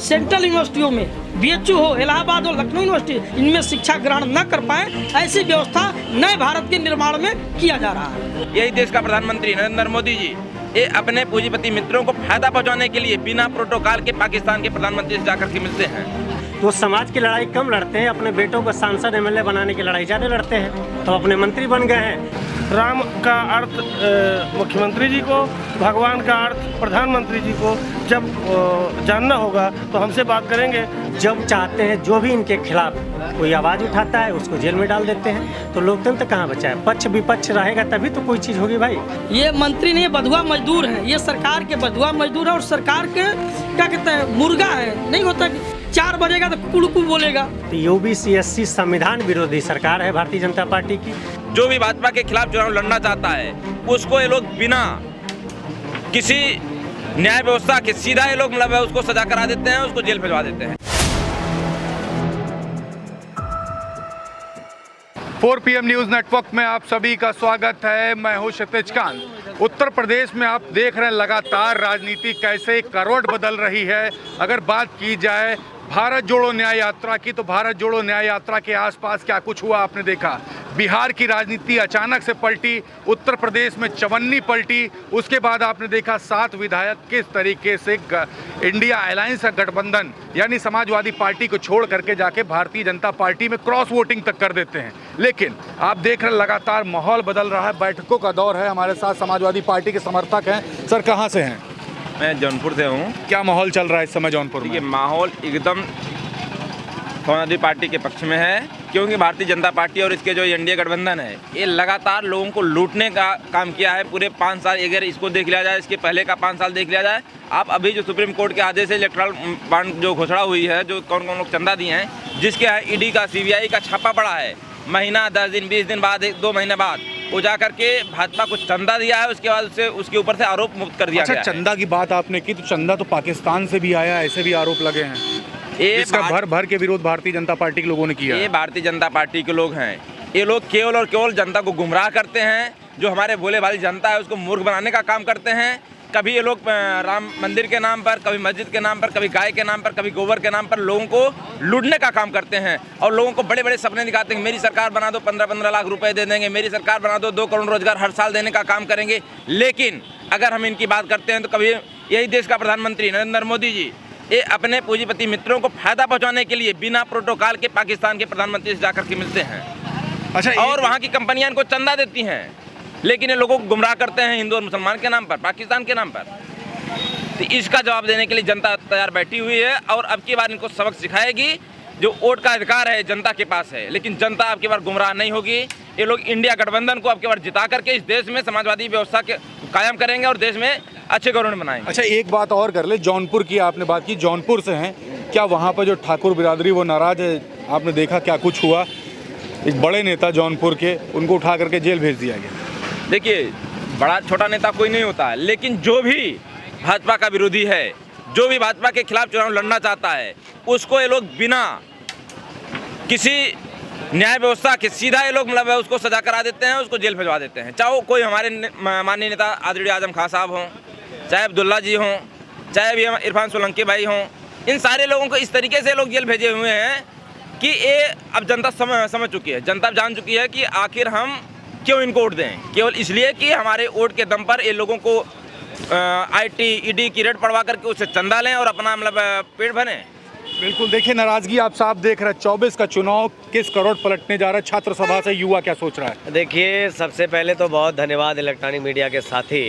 Central यूनिवर्सिटियों में BHU हो, इलाहाबाद हो, लखनऊ यूनिवर्सिटी, इनमें शिक्षा ग्रहण न कर पाए, ऐसी व्यवस्था नए भारत के निर्माण में किया जा रहा है। यही देश का प्रधानमंत्री नरेंद्र मोदी जी ये अपने पूंजीपति मित्रों को फायदा पहुंचाने के लिए बिना प्रोटोकॉल के पाकिस्तान के प्रधानमंत्री से जाकर के मिलते हैं। तो समाज की लड़ाई कम लड़ते हैं, अपने बेटों को सांसद MLA बनाने की लड़ाई ज़्यादा लड़ते हैं, तो अपने मंत्री बन गए हैं। राम का अर्थ मुख्यमंत्री जी को, भगवान का अर्थ प्रधानमंत्री जी को जब जानना होगा तो हमसे बात करेंगे। जब चाहते हैं जो भी इनके खिलाफ कोई आवाज़ उठाता है उसको जेल में डाल देते हैं, तो लोकतंत्र कहाँ बचा है? पक्ष विपक्ष रहेगा तभी तो कोई चीज़ होगी भाई। ये मंत्री नहीं, बधुआ मजदूर हैं, ये सरकार के बधुआ मजदूर है और सरकार के क्या कहते हैं मुर्गा है। नहीं होता कि 4 बजेगा तो कुड़कू बोलेगा। तो OBC SC संविधान विरोधी सरकार है भारतीय जनता पार्टी की। जो भी भाजपा के खिलाफ चुनाव लड़ना चाहता है उसको ये लोग बिना किसी न्याय व्यवस्था के सीधा ये लोग मतलब उसको सजा करा देते हैं, उसको जेल भिजवा देते हैं। 4 PM न्यूज़ नेटवर्क में आप सभी का स्वागत है। मैं हूं क्षितिज कांत। उत्तर प्रदेश में आप देख रहे हैं लगातार राजनीति कैसे करवट बदल रही है। अगर बात की जाए भारत जोड़ो न्याय यात्रा की, तो भारत जोड़ो न्याय यात्रा के आसपास क्या कुछ हुआ आपने देखा। बिहार की राजनीति अचानक से पलटी, उत्तर प्रदेश में चवन्नी पलटी, उसके बाद आपने देखा 7 विधायक किस तरीके से इंडिया अलायंस का गठबंधन यानी समाजवादी पार्टी को छोड़ करके जाके भारतीय जनता पार्टी में क्रॉस वोटिंग तक कर देते हैं। लेकिन आप देख रहे हैं लगातार माहौल बदल रहा है, बैठकों का दौर है। हमारे साथ समाजवादी पार्टी के समर्थक हैं। सर कहाँ से हैं? मैं जौनपुर से हूँ। क्या माहौल चल रहा है इस समय जौनपुर में? माहौल एकदम समाजवादी पार्टी के पक्ष में है, क्योंकि भारतीय जनता पार्टी और इसके जो इंडिया गठबंधन है ये लगातार लोगों को लूटने का काम किया है। पूरे 5 साल, अगर इसको देख लिया जाए, इसके पहले का 5 साल देख लिया जाए, आप अभी जो सुप्रीम कोर्ट के आदेश से इलेक्ट्रल बॉन्ड जो घोषणा हुई है, जो कौन कौन लोग चंदा दिए हैं, जिसके ED का CBI का छापा पड़ा है, महीना 10 दिन 20 दिन बाद 2 महीने बाद वो जा करके भाजपा को चंदा दिया है, उसके बाद उसके ऊपर से आरोप मुक्त कर दिया गया। अच्छा, चंदा की बात आपने की, तो चंदा तो पाकिस्तान से भी आया, ऐसे भी आरोप लगे हैं। इसका भर भर के विरोध भारतीय जनता पार्टी के लोगों ने किया। ये भारतीय जनता पार्टी के लोग हैं, ये लोग केवल और केवल जनता को गुमराह करते हैं। जो हमारे भोले भाली जनता है उसको मूर्ख बनाने का काम करते हैं। कभी ये लोग राम मंदिर के नाम पर, कभी मस्जिद के नाम पर, कभी गाय के नाम पर, कभी गोबर के नाम पर लोगों को लूटने का काम करते हैं और लोगों को बड़े बड़े सपने दिखाते हैं। मेरी सरकार बना दो 15-15 लाख रुपए दे देंगे, मेरी सरकार बना दो 2 करोड़ रोजगार हर साल देने का काम करेंगे। लेकिन अगर हम इनकी बात करते हैं तो कभी यही देश का प्रधानमंत्री नरेंद्र मोदी जी ये अपने पूंजीपति मित्रों को फायदा पहुंचाने के लिए बिना प्रोटोकॉल के पाकिस्तान के प्रधानमंत्री से जाकर के मिलते हैं। अच्छा, और वहाँ की कंपनियां इनको चंदा देती हैं, लेकिन ये लोगों को गुमराह करते हैं हिंदू और मुसलमान के नाम पर, पाकिस्तान के नाम पर। तो इसका जवाब देने के लिए जनता तैयार बैठी हुई है और अब की बार इनको सबक सिखाएगी। जो वोट का अधिकार है जनता के पास है, लेकिन जनता अब की बार गुमराह नहीं होगी। ये लोग इंडिया गठबंधन को अब की बार जिता करके इस देश में समाजवादी व्यवस्था के कायम करेंगे और देश में अच्छे गवर्नमेंट बनाएंगे। अच्छा, एक बात और कर ले, जौनपुर की आपने बात की, जौनपुर से हैं, क्या वहाँ पर जो ठाकुर बिरादरी वो नाराज है? आपने देखा क्या कुछ हुआ, एक बड़े नेता जौनपुर के, उनको उठा करके जेल भेज दिया गया। देखिए, बड़ा छोटा नेता कोई नहीं होता है, लेकिन जो भी भाजपा का विरोधी है, जो भी भाजपा के खिलाफ चुनाव लड़ना चाहता है, उसको ये लोग बिना किसी न्याय व्यवस्था के सीधा ये लोग मतलब उसको सजा करा देते हैं, उसको जेल भिजवा देते हैं। चाहे कोई हमारे माननीय नेता आदरणीय आजम खान साहब हों, चाहे अब्दुल्ला जी हों, चाहे भी इरफान सोलंकी भाई हों, इन सारे लोगों को इस तरीके से लोग जेल भेजे हुए हैं कि ये अब जनता समझ चुकी है, जनता जान चुकी है कि आखिर हम क्यों इनको वोट दें। केवल इसलिए कि हमारे वोट के दम पर ये लोगों को IT ED की रेट पड़वा करके उससे चंदा लें और अपना मतलब पेट भरें। बिल्कुल, देखिए नाराजगी आप साफ देख रहे हैं। 24 का चुनाव किस करोड़ पलटने जा रहा है? छात्र सभा से युवा क्या सोच रहा है? देखिए, सबसे पहले तो बहुत धन्यवाद इलेक्ट्रॉनिक मीडिया के साथी।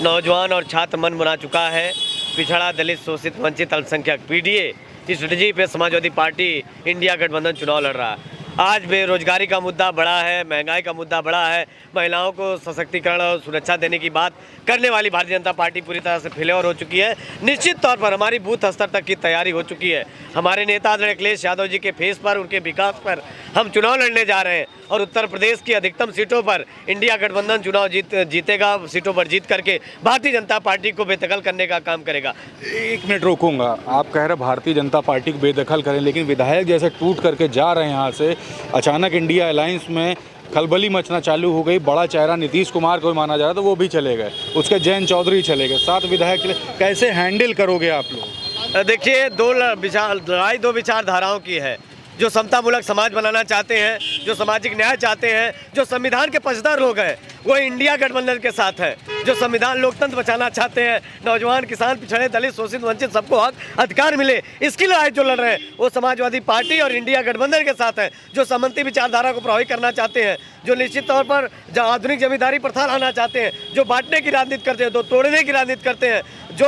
नौजवान और छात्र मन बना चुका है। पिछड़ा, दलित, शोषित, वंचित, अल्पसंख्यक PDA की स्ट्रेटजी पे समाजवादी पार्टी इंडिया गठबंधन चुनाव लड़ रहा है। आज बेरोजगारी का मुद्दा बड़ा है, महंगाई का मुद्दा बड़ा है, महिलाओं को सशक्तिकरण और सुरक्षा देने की बात करने वाली भारतीय जनता पार्टी पूरी तरह से फेल्योर हो चुकी है। निश्चित तौर पर हमारी बूथ स्तर तक की तैयारी हो चुकी है। हमारे नेता आदरणीय अखिलेश यादव जी के फेस पर, उनके विकास पर हम चुनाव लड़ने जा रहे हैं और उत्तर प्रदेश की अधिकतम सीटों पर इंडिया गठबंधन चुनाव जीतेगा। सीटों पर जीत करके भारतीय जनता पार्टी को बेदखल करने का काम करेगा। 1 मिनट रोकूंगा। आप कह रहे भारतीय जनता पार्टी को बेदखल करें, लेकिन विधायक जैसे टूट करके जा रहे हैं यहाँ से, अचानक इंडिया अलायंस में खलबली मचना चालू हो गई। बड़ा चेहरा नीतीश कुमार को माना जा रहा था, वो भी चले गए, उसके जयंत चौधरी चले गए, 7 विधायक चले। कैसे हैंडल करोगे आप लोग? देखिए, लड़ाई दो विचारधाराओं की है। जो समतामूलक समाज बनाना चाहते हैं, जो सामाजिक न्याय चाहते हैं, जो संविधान के पक्षधर लोग हैं, वो इंडिया गठबंधन के साथ है। जो संविधान लोकतंत्र बचाना चाहते हैं, नौजवान, किसान, पिछड़े, दलित, शोषित, वंचित, सबको हक अधिकार मिले, इसकी लड़ाई जो लड़ रहे हैं वो समाजवादी पार्टी और इंडिया गठबंधन के साथ है। जो सामंती विचारधारा को प्रभावित करना चाहते हैं, जो निश्चित तौर पर आधुनिक जमींदारी प्रथा लाना चाहते हैं, जो बांटने की राजनीति करते हैं, जो तोड़ने की राजनीति करते हैं, जो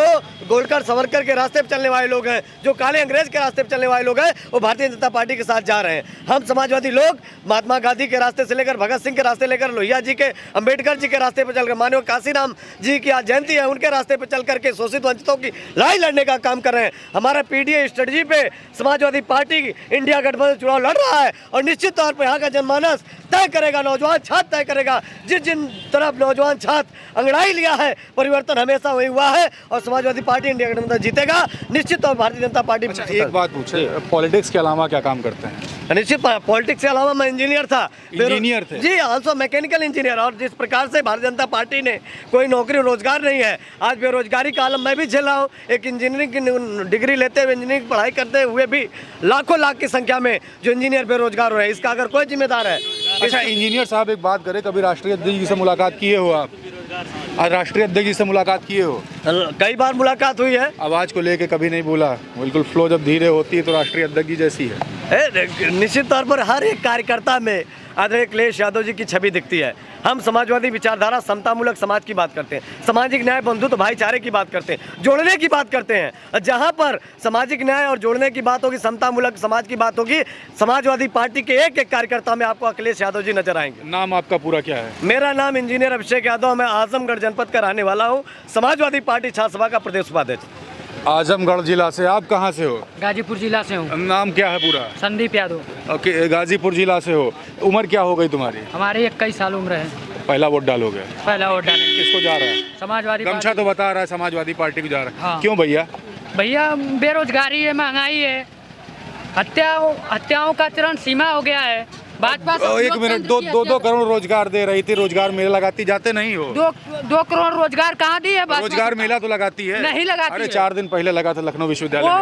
गोलकर सावरकर के रास्ते पर चलने वाले लोग हैं, जो काले अंग्रेज के रास्ते पर चलने वाले लोग हैं, वो भारतीय जनता पार्टी के साथ जा रहे हैं। हम समाजवादी लोग महात्मा गांधी के रास्ते से लेकर भगत सिंह के रास्ते लेकर लोहिया जी के, अंबेडकर जी के रास्ते पर चलकर, माननीय काशीराम जी की आज जयंती है, उनके रास्ते पर चल करके शोषित वंचितों की लड़ाई लड़ने का काम कर रहे हैं। हमारा पीडीए स्ट्रेटजी पे समाजवादी पार्टी इंडिया गठबंधन चुनाव लड़ रहा है और निश्चित तौर पर यहाँ का जनमानस तय करेगा, नौजवान छात्र तय करेगा। जिन तरफ नौजवान छात्र अंगड़ाई लिया है, परिवर्तन हमेशा वही हुआ है और समाजवादी पार्टी इंडिया गठबंधन जीतेगा निश्चित तौर भारतीय जनता पार्टी। एक बात पूछे, पॉलिटिक्स के अलावा क्या काम करते हैं? निश्चित पॉलिटिक्स के अलावा मैं इंजीनियर था। इंजीनियर थे? जी, ऑल्सो मैकेनिकल इंजीनियर। और जिस प्रकार से भारतीय जनता पार्टी ने कोई नौकरी रोजगार नहीं है, आज बेरोजगारी का आलम मैं भी झेल रहा हूँ। एक इंजीनियरिंग की डिग्री लेते हुए, इंजीनियरिंग पढ़ाई करते हुए भी लाखों लाख की संख्या में जो इंजीनियर बेरोजगार हो रहे हैं, इसका अगर कोई जिम्मेदार है। अच्छा इंजीनियर साहब, एक बात करें, कभी राष्ट्रीय अध्यक्ष जी से मुलाकात किए हो आप? आज राष्ट्रीय अध्यक्ष जी से मुलाकात किए हो? कई बार मुलाकात हुई है। आवाज को लेके कभी नहीं बोला? बिल्कुल फ्लो जब धीरे होती है तो राष्ट्रीय अध्यक्ष जी जैसी है। निश्चित तौर पर हर एक कार्यकर्ता में आदरणीय अखिलेश यादव जी की छवि दिखती है। हम समाजवादी विचारधारा, समतामूलक समाज की बात करते हैं, सामाजिक न्याय, बंधुत्व, भाईचारे की बात करते हैं, जोड़ने की बात करते हैं। जहां पर सामाजिक न्याय और जोड़ने की बात होगी, समतामूलक समाज की बात होगी, समाजवादी पार्टी के एक एक कार्यकर्ता में आपको अखिलेश यादव जी नजर आएंगे। नाम आपका पूरा क्या है? मेरा नाम इंजीनियर अभिषेक यादव, मैं आजमगढ़ जनपद का रहने वाला हूँ, समाजवादी पार्टी छात्र सभा का प्रदेश उपाध्यक्ष। आजमगढ़ जिला से, आप कहाँ से हो? गाजीपुर जिला से हूँ। नाम क्या है पूरा? संदीप यादव। ओके, गाजीपुर जिला से हो। उम्र क्या हो गई तुम्हारी? हमारे 21 साल उम्र है। पहला वोट डालोगे? पहला वोट डालेंगे। किसको जा रहा है? समाजवादी गमछा तो बता रहा है समाजवादी पार्टी को जा रहा है। हाँ। क्यों भैया? भैया, बेरोजगारी है, महंगाई है, हत्याओं का चरण सीमा हो गया है। भाजपा एक मिनट, दो करोड़ रोजगार दे रही थी, रोजगार मेला लगाती, जाते नहीं हो? 2 करोड़ रोजगार कहाँ दी है? रोजगार मेला तो लगाती है। नहीं लगाती। अरे 4 दिन पहले लगा था लखनऊ विश्वविद्यालय में।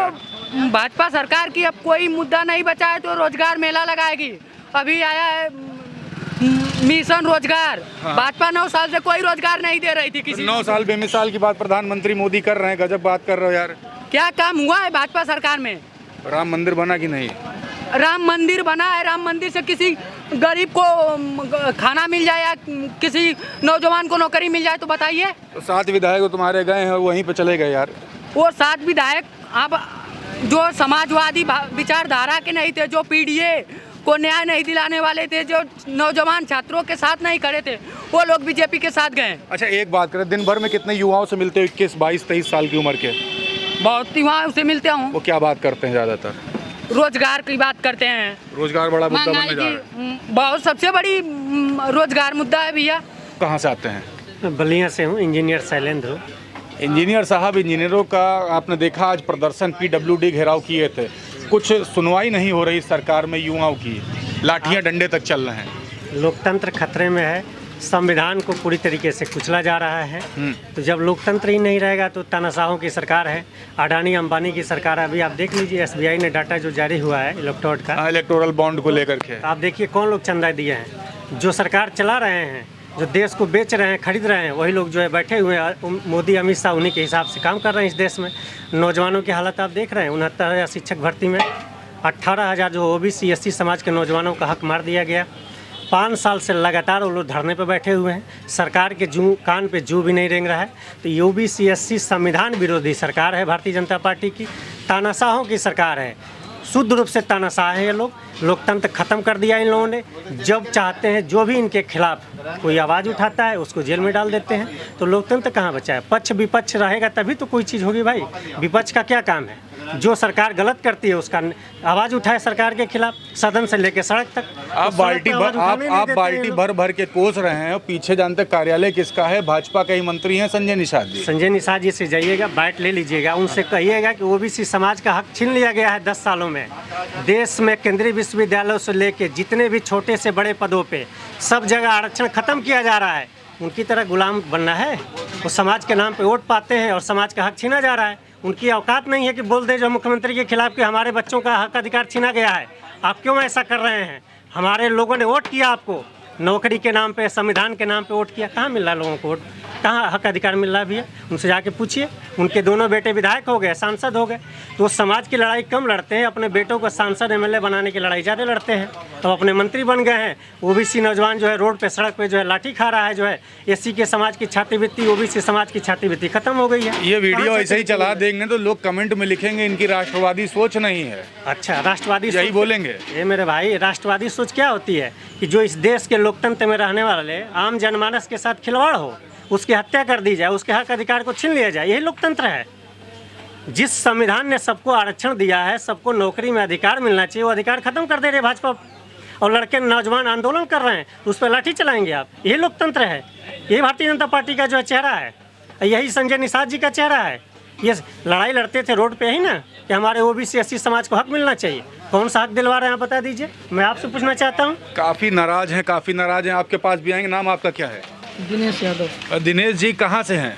वो भाजपा सरकार की अब कोई मुद्दा नहीं बचा है तो रोजगार मेला लगाएगी। अभी आया है मिशन रोजगार। भाजपा 9 साल से कोई रोजगार नहीं दे रही थी किसी। 9 साल बेमिसाल की बात प्रधानमंत्री मोदी कर रहे हैं, गजब बात कर रहे हो यार। क्या काम हुआ है भाजपा सरकार में? राम मंदिर बना कि नहीं? राम मंदिर बना है। राम मंदिर से किसी गरीब को खाना मिल जाए या किसी नौजवान को नौकरी मिल जाए तो बताइए। तो 7 विधायक तुम्हारे गए हैं, वहीं पे चले गए यार। वो 7 विधायक अब जो समाजवादी विचारधारा के नहीं थे, जो पीडीए को न्याय नहीं दिलाने वाले थे, जो नौजवान छात्रों के साथ नहीं खड़े थे, वो लोग बीजेपी के साथ गए। अच्छा एक बात करें, दिन भर में कितने युवाओं से मिलते हो? 21, 22, 23 साल की उम्र के? बहुत युवाओं से मिलते हूँ। वो क्या बात करते हैं ज्यादातर? रोजगार की बात करते हैं। रोजगार बड़ा मुद्दा महंगाई बनने जा रहा है। बहुत सबसे बड़ी रोजगार मुद्दा है भैया। कहाँ से आते हैं? मैं बलिया से हूँ, इंजीनियर शैलेंद्र हूँ। इंजीनियर साहब, इंजीनियरों का आपने देखा आज प्रदर्शन, PWD घेराव किए थे, कुछ सुनवाई नहीं हो रही सरकार में, युवाओं की लाठियां डंडे तक चल रहे हैं। लोकतंत्र खतरे में है, संविधान को पूरी तरीके से कुचला जा रहा है। तो जब लोकतंत्र ही नहीं रहेगा तो तानाशाहों की सरकार है, अडानी अंबानी की सरकार है। अभी आप देख लीजिए, SBI ने डाटा जो जारी हुआ है इलेक्टोरल का, इलेक्टोरल बॉन्ड को लेकर के, आप देखिए कौन लोग चंदा दिए हैं। जो सरकार चला रहे हैं, जो देश को बेच रहे हैं, खरीद रहे हैं, वही लोग जो है बैठे हुए हैं। मोदी अमित शाह उन्हीं के हिसाब से काम कर रहे हैं इस देश में। नौजवानों की हालत आप देख रहे हैं, 69,000 शिक्षक भर्ती में 18,000 जो OBC SC समाज के नौजवानों का हक मार दिया गया। 5 साल से लगातार वो लोग धरने पर बैठे हुए हैं, सरकार के कान पे जू भी नहीं रेंग रहा है। तो OBC SC संविधान विरोधी सरकार है भारतीय जनता पार्टी की, तानाशाहों की सरकार है, शुद्ध रूप से तानाशाह है ये लोग। लोकतंत्र खत्म कर दिया इन लोगों ने। जब चाहते हैं, जो भी इनके खिलाफ कोई आवाज़ उठाता है उसको जेल में डाल देते हैं। तो लोकतंत्र कहाँ बचा है? पक्ष विपक्ष रहेगा तभी तो कोई चीज़ होगी भाई। विपक्ष का क्या काम है? जो सरकार गलत करती है उसका आवाज़ उठाए सरकार के खिलाफ, सदन से लेके सड़क तक। आप बाल्टी भर भर के कोस रहे हैं, पीछे जानते कार्यालय किसका है? भाजपा के ही मंत्री हैं संजय निषाद जी। संजय निषाद जी से जाइएगा, बाइट ले लीजिएगा, उनसे कहिएगा कि OBC समाज का हक छीन लिया गया है 10 सालों में। देश में केंद्रीय विश्वविद्यालयों से लेके जितने भी छोटे से बड़े पदों पे सब जगह आरक्षण खत्म किया जा रहा है। उनकी तरह गुलाम बनना है? वो समाज के नाम पे वोट पाते हैं और समाज का हक छीना जा रहा है। उनकी औकात नहीं है कि बोल दे जो मुख्यमंत्री के खिलाफ कि हमारे बच्चों का हक अधिकार छीना गया है, आप क्यों ऐसा कर रहे हैं? हमारे लोगों ने वोट किया आपको, नौकरी के नाम पे, संविधान के नाम पे वोट किया, कहाँ मिल रहा है लोगों को वोट? कहाँ हक अधिकार मिल रहा है भैया? उनसे जाके पूछिए। उनके दोनों बेटे विधायक हो गए, सांसद हो गए, तो वो समाज की लड़ाई कम लड़ते हैं, अपने बेटों को सांसद एमएलए बनाने की लड़ाई ज़्यादा लड़ते हैं। तो अपने मंत्री बन गए हैं, ओबीसी नौजवान जो है रोड पे, सड़क पे जो है लाठी खा रहा है, जो है एससी के समाज की छात्रवृत्ति, ओबीसी समाज की छात्रवृत्ति खत्म हो गई है। ये वीडियो ऐसे ही चला देंगे तो लोग कमेंट में लिखेंगे इनकी राष्ट्रवादी सोच नहीं है। अच्छा, राष्ट्रवादी यही सोच- बोलेंगे। ये मेरे भाई, राष्ट्रवादी सोच क्या होती है कि जो इस देश के लोकतंत्र में रहने वाले आम जनमानस के साथ खिलवाड़ हो, उसकी हत्या कर दी जाए, उसके हक अधिकार को छीन लिया जाए, यही लोकतंत्र है। जिस संविधान ने सबको आरक्षण दिया है, सबको नौकरी में अधिकार मिलना चाहिए, वो अधिकार खत्म कर दे रहे भाजपा। और लड़के नौजवान आंदोलन कर रहे हैं, तो उस पर लाठी चलाएंगे आप, यही लोकतंत्र है। यही भारतीय जनता पार्टी का जो है चेहरा है, यही संजय निषाद जी का चेहरा है। ये लड़ाई लड़ते थे रोड पे ही ना कि हमारे ओबीसी एससी समाज को हक मिलना चाहिए। कौन सा हक दिलवा रहे हैं आप बता दीजिए, मैं आपसे पूछना चाहता हूँ। काफ़ी नाराज हैं, आपके पास भी आएंगे। नाम आपका क्या है? दिनेश यादव, दिनेश जी कहाँ से हैं?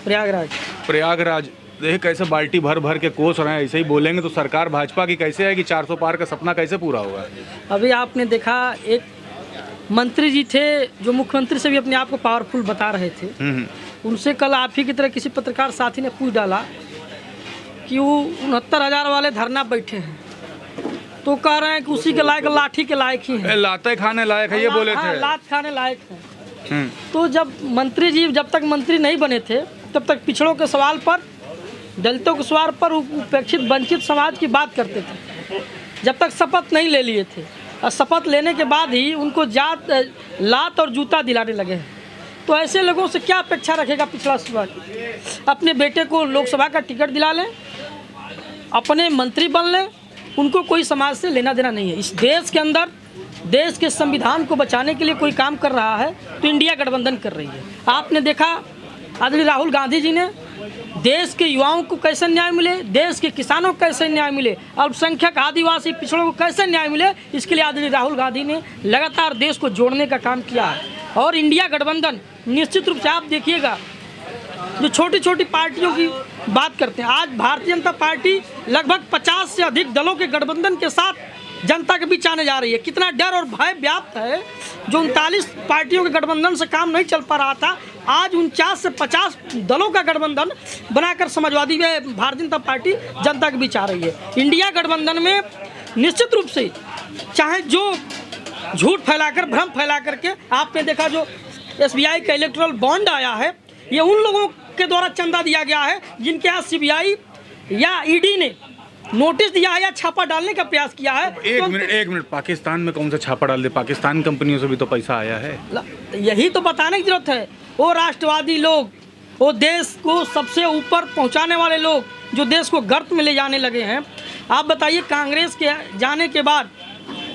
प्रयागराज। प्रयागराज। देखिए कैसे बाल्टी भर भर के कोस रहे हैं, ऐसे ही बोलेंगे तो सरकार भाजपा की कैसे है कि 400 पार का सपना कैसे पूरा होगा? अभी आपने देखा, एक मंत्री जी थे जो मुख्यमंत्री से भी अपने आप को पावरफुल बता रहे थे, उनसे कल आप ही की तरह किसी पत्रकार साथी ने पूछ डाला कि वो 69,000 वाले धरना बैठे हैं, तो कह रहे हैं कि उसी के लायक, लाठी के लायक ही है, लाते खाने लायक है, ये बोले हाँ, थे। लात खाने लायक है। तो जब मंत्री जी, जब तक मंत्री नहीं बने थे, तब तक पिछड़ों के सवाल पर, दलितों के सवाल पर, उपेक्षित वंचित समाज की बात करते थे, जब तक शपथ नहीं ले लिए थे। और शपथ लेने के बाद ही उनको लात और जूता दिलाने लगे हैं। तो ऐसे लोगों से क्या अपेक्षा रखेगा पिछड़ा समाज? अपने बेटे को लोकसभा का टिकट दिला लें, अपने मंत्री बन लें, उनको कोई समाज से लेना देना नहीं है। इस देश के अंदर देश के संविधान को बचाने के लिए कोई काम कर रहा है तो इंडिया गठबंधन कर रही है। आपने देखा आदरणीय राहुल गांधी जी ने देश के युवाओं को कैसे न्याय मिले, देश के किसानों को कैसे न्याय मिले, अल्पसंख्यक आदिवासी पिछड़ों को कैसे न्याय मिले, इसके लिए आदरणीय राहुल गांधी ने लगातार देश को जोड़ने का काम किया है। और इंडिया गठबंधन निश्चित रूप से आप देखिएगा, जो छोटी छोटी पार्टियों की बात करते हैं, आज भारतीय जनता पार्टी लगभग 50 से अधिक दलों के गठबंधन के साथ जनता के बीच आने जा रही है। कितना डर और भय व्याप्त है, जो 39 पार्टियों के गठबंधन से काम नहीं चल पा रहा था, आज 49 से 50 दलों का गठबंधन बनाकर समाजवादी व भारतीय जनता पार्टी जनता के बीच आ रही है। इंडिया गठबंधन में निश्चित रूप से चाहे जो झूठ फैलाकर, भ्रम फैला करके, आपने देखा जो SBI का इलेक्टोरल बॉन्ड आया है, ये उन लोगों के द्वारा चंदा दिया गया है जिनके यहाँ CBI या ED ने नोटिस दिया है या छापा डालने का प्रयास किया है। एक मिनट, पाकिस्तान में कौन सा छापा डाल दे? पाकिस्तान कंपनियों से भी तो पैसा आया है। यही तो बताने की जरूरत है। वो राष्ट्रवादी लोग, वो देश को सबसे ऊपर पहुंचाने वाले लोग, जो देश को गर्त में ले जाने लगे हैं। आप बताइए, कांग्रेस के जाने के बाद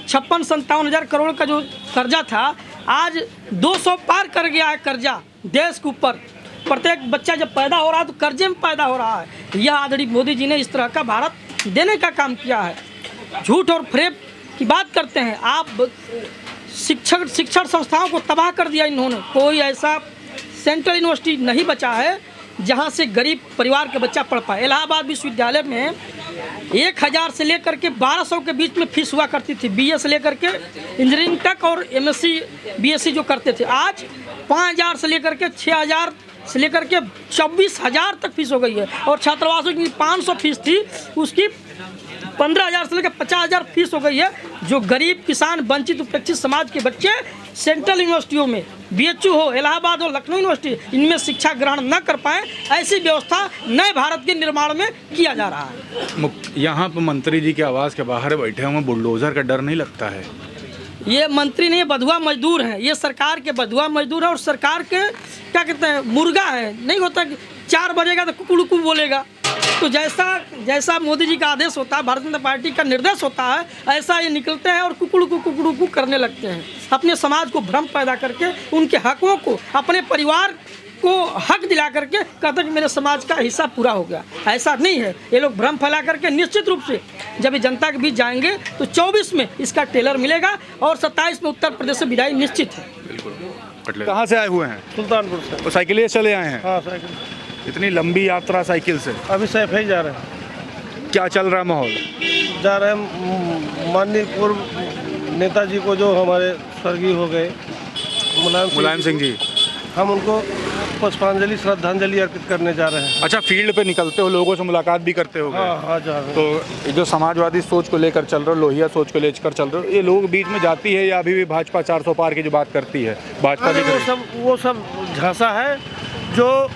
56-57 हज़ार करोड़ का जो कर्जा था, आज 200 पार कर गया है कर्जा देश के ऊपर। प्रत्येक बच्चा जब पैदा हो रहा है तो कर्जे में पैदा हो रहा है। यह आदरणीय मोदी जी ने इस तरह का भारत देने का काम किया है। झूठ और फ्रेब की बात करते हैं आप, शिक्षण संस्थाओं को तबाह कर दिया इन्होंने। कोई ऐसा सेंट्रल यूनिवर्सिटी नहीं बचा है जहां से गरीब परिवार के बच्चा पढ़ पाए। इलाहाबाद विश्वविद्यालय में 1000 से लेकर के 1200 के बीच में फीस हुआ करती थी, BA से लेकर के इंजीनियरिंग तक, और MSc BSc जो करते थे। आज 5000 से लेकर के 6000 से लेकर के 24,000 तक फीस हो गई है। और छात्रावासों की 500 फीस थी, उसकी 15,000 से लेकर 50,000 फीस हो गई है। जो गरीब, किसान, वंचित, उपेक्षित समाज के बच्चे सेंट्रल यूनिवर्सिटियों में, BHU हो, इलाहाबाद हो, लखनऊ यूनिवर्सिटी, इनमें शिक्षा ग्रहण न कर पाए, ऐसी व्यवस्था नए भारत के निर्माण में किया जा रहा है। यहाँ पर मंत्री जी के आवास के बाहर बैठे हुए बुलडोजर का डर नहीं लगता है? ये मंत्री नहीं, बधुआ मजदूर हैं। ये सरकार के बधुआ मजदूर है और सरकार के क्या कहते हैं, मुर्गा है। नहीं होता कि 4 बजेगा तो कुकुड़ुकू बोलेगा। तो जैसा मोदी जी का आदेश होता है, भारतीय जनता पार्टी का निर्देश होता है, ऐसा ये निकलते हैं और कुकुड़ुकू करने लगते हैं, अपने समाज को भ्रम पैदा करके, उनके हकों को, अपने परिवार को हक दिला करके कहते कि मेरे समाज का हिस्सा पूरा हो गया। ऐसा नहीं है। ये लोग भ्रम फैला करके निश्चित रूप से जब ये जनता के बीच जाएंगे तो 24 में इसका टेलर मिलेगा और 27 में उत्तर प्रदेश से विदाई निश्चित है। कहाँ से आए हुए हैं? सुल्तानपुर से। तो साइकिल चले आए हैं? हाँ, साइकिल। इतनी लंबी यात्रा साइकिल से, अभी सैफ ही जा रहे हैं। क्या चल रहा है माहौल? जा रहे हैं माननीय पूर्व नेताजी को जो हमारे स्वर्गीय हो गए मुलायम सिंह जी, हम उनको पुष्पांजलि श्रद्धांजलि अर्पित करने जा रहे हैं। अच्छा, फील्ड पे निकलते हो, लोगों से मुलाकात भी करते हो? हाँ हाँ जा रहे हैं। तो ये जो समाजवादी सोच को लेकर चल रहे हो, लोहिया सोच को लेकर चल रहे हो, ये लोग बीच में जाती है या अभी भी भाजपा 400 पार की जो बात करती है भाजपा अरे की? वो सब झांसा है। जो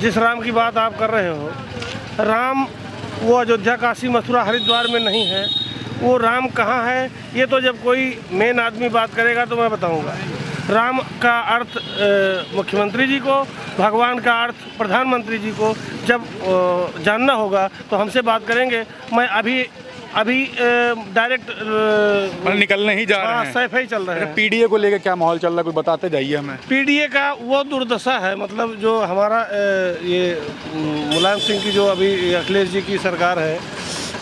जिस राम की बात आप कर रहे हो, राम वो अयोध्या, काशी, मथुरा, हरिद्वार में नहीं है। वो राम कहाँ है, ये तो जब कोई मेन आदमी बात करेगा तो मैं बताऊंगा। राम का अर्थ मुख्यमंत्री जी को, भगवान का अर्थ प्रधानमंत्री जी को जब जानना होगा तो हमसे बात करेंगे। मैं अभी डायरेक्ट निकलने ही जा रहे हैं, सैफ ही चल रहे हैं। पीडीए को लेकर क्या माहौल चल रहा है, कुछ बताते जाइए हमें। पीडीए का वो दुर्दशा है, मतलब जो हमारा ये मुलायम सिंह की जो अभी अखिलेश जी की सरकार है,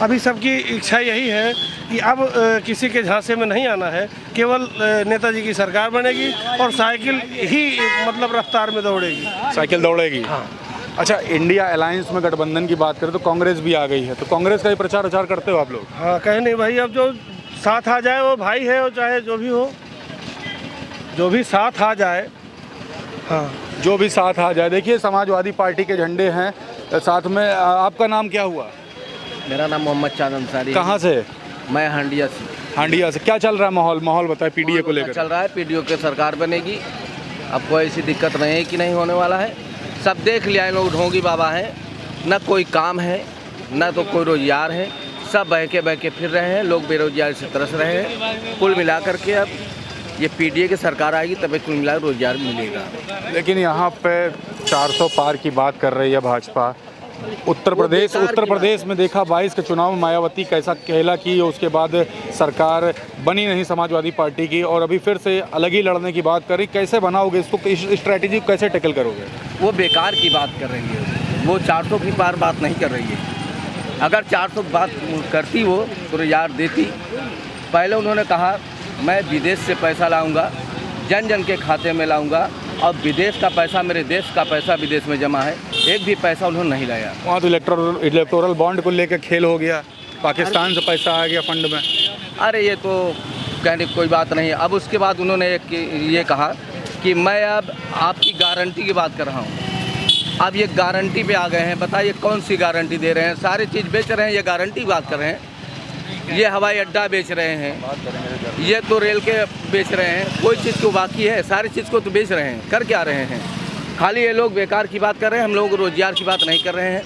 अभी सबकी इच्छा यही है कि अब किसी के झांसे में नहीं आना है, केवल नेताजी की सरकार बनेगी और साइकिल ही मतलब रफ्तार में दौड़ेगी, साइकिल दौड़ेगी। हाँ। अच्छा, इंडिया अलायंस में गठबंधन की बात करें तो कांग्रेस भी आ गई है, तो कांग्रेस का ही प्रचार प्रचार करते हो आप लोग? हाँ, कहीं नहीं भाई, अब जो साथ आ जाए वो भाई है, वो चाहे जो भी हो, जो भी साथ आ जाए। हाँ, जो भी साथ आ जाए। देखिए, समाजवादी पार्टी के झंडे हैं साथ में। आपका नाम क्या हुआ? मेरा नाम मोहम्मद चांद अंसारी। कहाँ से? मैं हांडिया से। हांडिया से। क्या चल रहा है माहौल बताए पीडीए को लेकर? चल रहा है, पीडीओ की सरकार बनेगी। अब कोई ऐसी दिक्कत नहीं है कि नहीं होने वाला है। सब देख लिया इन लोग, ढोंगी बाबा हैं, न कोई काम है न तो कोई रोजगार है, सब बह के फिर रहे हैं, लोग बेरोजगारी से तरस रहे हैं। कुल मिलाकर के अब ये पीडीए की सरकार आएगी तभी कुल मिलाकर रोजगार मिलेगा। लेकिन यहाँ पे 400 पार की बात कर रही है भाजपा। उत्तर प्रदेश में देखा 22 के चुनाव में मायावती कैसा खेला की, उसके बाद सरकार बनी नहीं समाजवादी पार्टी की, और अभी फिर से अलग ही लड़ने की बात कर रही। कैसे बनाओगे इसको, इस स्ट्रैटेजी को कैसे टैकल करोगे? वो बेकार की बात कर रही है, वो 400 की पार बात नहीं कर रही है। अगर 400 की बात करती वो तो रोजगार देती। पहले उन्होंने कहा मैं विदेश से पैसा लाऊंगा, जन जन के खाते में लाऊंगा, और विदेश का पैसा, मेरे देश का पैसा विदेश में जमा है, एक भी पैसा उन्होंने नहीं लाया। वहाँ तो इलेक्टोरल बॉन्ड को लेकर खेल हो गया, पाकिस्तान से पैसा आ गया फंड में। अरे ये तो कहने की कोई बात नहीं है। अब उसके बाद उन्होंने ये कहा कि मैं अब आपकी गारंटी की बात कर रहा हूँ। अब ये गारंटी पे आ गए हैं। बताइए कौन सी गारंटी दे रहे हैं? सारी चीज़ बेच रहे हैं, ये गारंटी की बात कर रहे हैं। ये हवाई अड्डा बेच रहे हैं, ये तो रेल के बेच रहे हैं, कोई चीज़ को बाकी है? सारी चीज़ को तो बेच रहे हैं, कर क्या रहे हैं? खाली ये लोग बेकार की बात कर रहे हैं, हम लोग रोजगार की बात नहीं कर रहे हैं।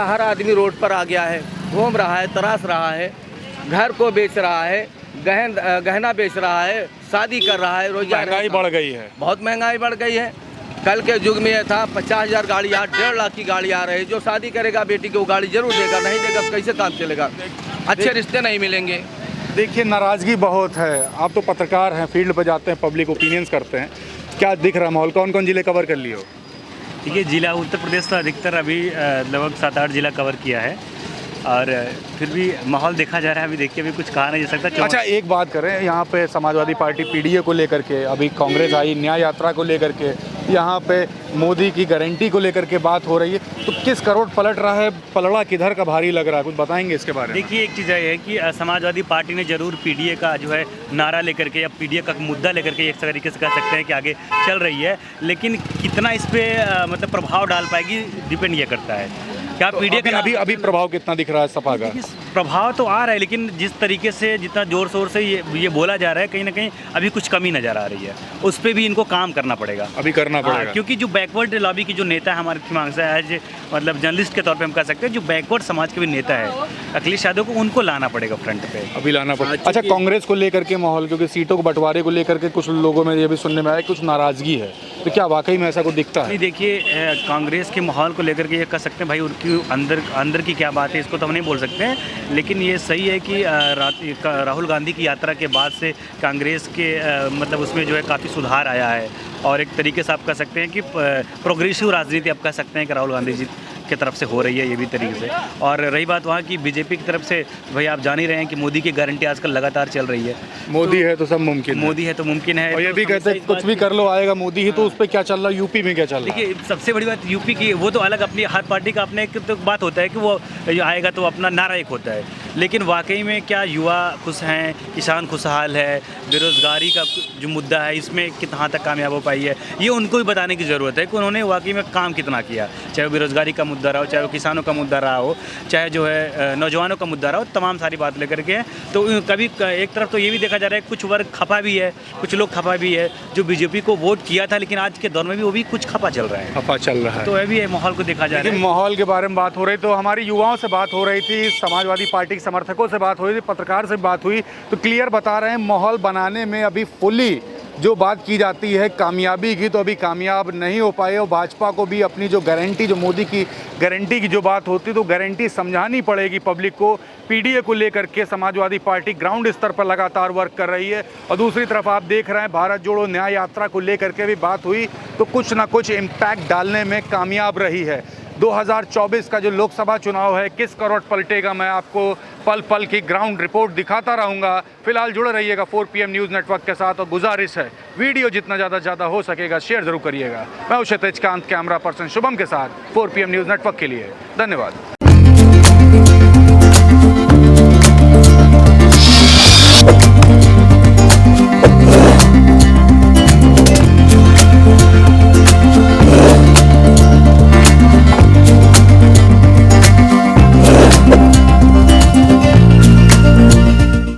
हर आदमी रोड पर आ गया है, घूम रहा है, तराश रहा है, घर को बेच रहा है, गहना बेच रहा है, शादी कर रहा है, रोजगार। महंगाई बढ़ गई है, बहुत महंगाई बढ़ गई है। कल के युग में ये था 50,000 गाड़ी, आज 1.5 लाख की गाड़ी आ रही है। जो शादी करेगा बेटी को गाड़ी जरूर देगा, नहीं देगा तो कैसे काम चलेगा? अच्छे रिश्ते नहीं मिलेंगे। देखिए, नाराज़गी बहुत है। आप तो पत्रकार हैं, फील्ड पर जाते हैं, पब्लिक ओपिनियंस करते हैं, क्या दिख रहा है माहौल? कौन कौन जिले कवर कर लिए हो? देखिए, जिला उत्तर प्रदेश तो अधिकतर अभी लगभग 7-8 जिला कवर किया है, और फिर भी माहौल देखा जा रहा है। अभी देखिए, अभी कुछ कहा नहीं जा सकता। अच्छा, एक बात करें, यहाँ पे समाजवादी पार्टी पीडीए को लेकर के, अभी कांग्रेस आई न्याय यात्रा को लेकर के, यहाँ पे मोदी की गारंटी को लेकर के बात हो रही है, तो किस करोड़ पलट रहा है? पलड़ा किधर का भारी लग रहा है, कुछ बताएंगे इसके बारे में? देखिए, एक चीज़ ये है कि समाजवादी पार्टी ने जरूर पीडीए का जो है नारा लेकर के या पीडीए का मुद्दा लेकर के एक तरीके से कह सकते हैं कि आगे चल रही है, लेकिन कितना इस पर मतलब प्रभाव डाल पाएगी डिपेंड ये करता है। क्या पीडीए का अभी प्रभाव कितना दिख रहा है सपा का? प्रभाव तो आ रहा है, लेकिन जिस तरीके से जितना ज़ोर शोर से ये बोला जा रहा है, कहीं ना कहीं अभी कुछ कमी नज़र आ रही है। उस पर भी इनको काम करना पड़ेगा, अभी करना पड़ेगा। क्योंकि जो बैकवर्ड लॉबी की जो नेता है हमारे दिमाग से, एज मतलब जर्नलिस्ट के तौर पे हम कह सकते हैं, जो बैकवर्ड समाज के भी नेता है अखिलेश यादव को, उनको लाना पड़ेगा फ्रंट पे, अभी लाना पड़ेगा। अच्छा, कांग्रेस को लेकर के माहौल, क्योंकि सीटों को बंटवारे को लेकर के कुछ लोगों में ये भी सुनने में आया कुछ नाराज़गी है, तो क्या वाकई में ऐसा कुछ दिखता है? देखिए, कांग्रेस के माहौल को लेकर के ये कह सकते हैं भाई, उनकी अंदर की क्या बात है इसको तो हम नहीं बोल सकते हैं, लेकिन ये सही है कि राहुल गांधी की यात्रा के बाद से कांग्रेस के मतलब उसमें जो है काफ़ी सुधार आया है, और एक तरीके से आप कह सकते हैं कि प्रोग्रेसिव राजनीति आप कह सकते हैं कि राहुल गांधी जी की तरफ से हो रही है ये भी तरीके से। और रही बात वहाँ की बीजेपी की तरफ से, भाई आप जान ही रहे हैं कि मोदी की गारंटी आजकल लगातार चल रही है। मोदी है तो सब मुमकिन है। मोदी है तो मुमकिन है। और ये तो भी कहते हैं हमेशा इस कुछ भी कर लो आएगा मोदी ही, तो उस पर क्या चल रहा है, यूपी में क्या चल रहा है? देखिए सबसे बड़ी बात यूपी की, वो तो अलग अपनी हर पार्टी का अपने एक तो बात होता है कि वो आएगा तो अपना नारा एक होता है, लेकिन वाकई में क्या युवा खुश हैं, किसान खुशहाल है, बेरोज़गारी का जो मुद्दा है इसमें कहाँ तक कामयाब हो पाई है, ये उनको भी बताने की ज़रूरत है कि उन्होंने वाकई में काम कितना किया। चाहे वो बेरोज़गारी का मुद्दा रहा हो, चाहे वो किसानों का मुद्दा रहा हो, चाहे जो है नौजवानों का मुद्दा रहा हो, तमाम सारी बात लेकर के हैं। तो कभी एक तरफ तो ये भी देखा जा रहा है कुछ वर्ग खफा भी है, कुछ लोग खफा भी है जो बीजेपी को वोट किया था, लेकिन आज के दौर में भी वो भी कुछ खफा चल रहा है। खफा चल रहा है। तो अभी माहौल को देखा जा रहा लेकिन है। माहौल के बारे में बात हो रही, तो हमारी युवाओं से बात हो रही थी, समाजवादी पार्टी के समर्थकों से बात हो रही थी, पत्रकार से बात हुई, तो क्लियर बता रहे हैं माहौल बनाने में अभी फुली जो बात की जाती है कामयाबी की, तो अभी कामयाब नहीं हो पाए। और भाजपा को भी अपनी जो गारंटी, जो मोदी की गारंटी की जो बात होती, तो गारंटी समझानी पड़ेगी पब्लिक को। पीडीए को लेकर के समाजवादी पार्टी ग्राउंड स्तर पर लगातार वर्क कर रही है। और दूसरी तरफ आप देख रहे हैं भारत जोड़ो न्याय यात्रा को लेकर के भी बात हुई, तो कुछ ना कुछ इम्पैक्ट डालने में कामयाब रही है। 2024 का जो लोकसभा चुनाव है किस करवट पलटेगा, मैं आपको पल पल की ग्राउंड रिपोर्ट दिखाता रहूंगा। फिलहाल जुड़े रहिएगा 4 PM न्यूज़ नेटवर्क के साथ, और गुजारिश है वीडियो जितना ज़्यादा हो सकेगा शेयर जरूर करिएगा। मैं हूं क्षितिज कांत, कैमरा पर्सन शुभम के साथ 4 PM न्यूज़ नेटवर्क के लिए धन्यवाद।